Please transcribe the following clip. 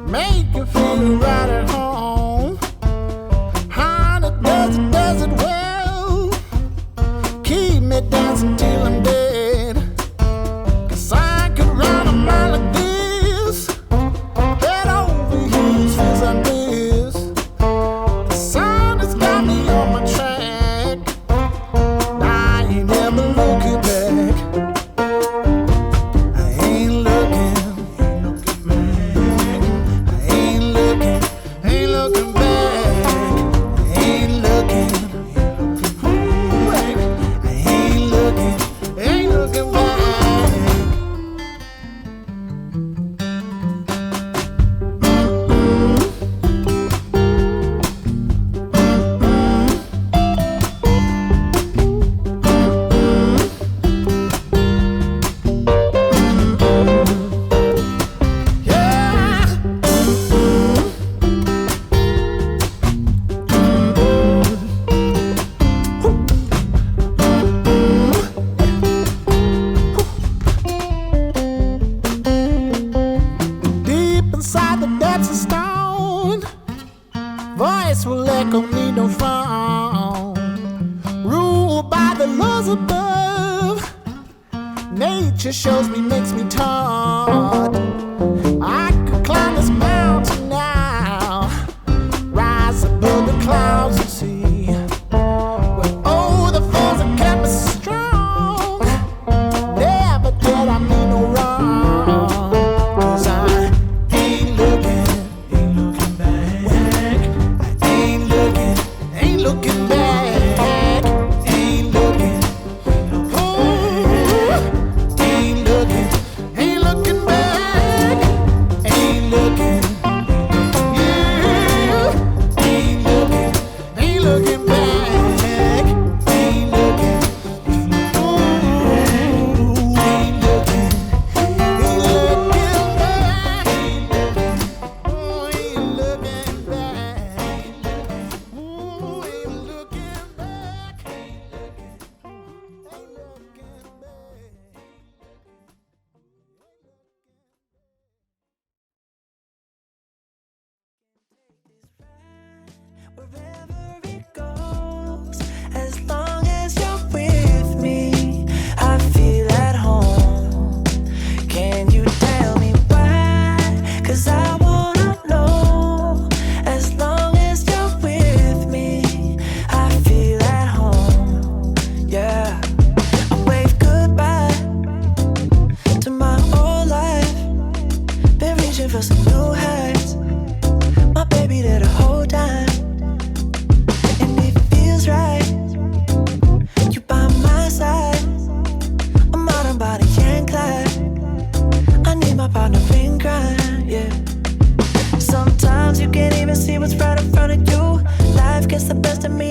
make you feel right at home. How it does it well. Keep me dancing till I'm dead. 'Cause I could run a mile like this. Head over heels, feels like this. The sun has got me on my track. I ain't never looking back. I ain't looking back. I ain't looking back. I ain't looking back. Ain't looking back. Deep inside the depths of stone, voice will echo me no phone. Ruled by the laws above, nature shows me, makes me taught. I could climb this mountain now, rise above the clouds and see where all the force that kept me strong. Never did I mean no wrong. 'Cause I ain't looking back. I ain't looking back. Ain't looking, ooh, ain't looking back. Ain't looking, yeah. Ain't looking back. Ain't looking, ooh, ain't looking back. Ooh, ain't looking back. Ooh, ain't looking back. Ain't looking back. Wherever it goes, as long as you're with me, I feel at home. Can you tell me why? 'Cause I wanna know. As long as you're with me, I feel at home. Yeah, I wave goodbye to my old life. Been reaching for some new heights. My baby there the whole time, and it feels right. You by my side. I'm out on body and Clyde. I need my partner in crime, yeah. Sometimes you can't even see what's right in front of you. Life gets the best of me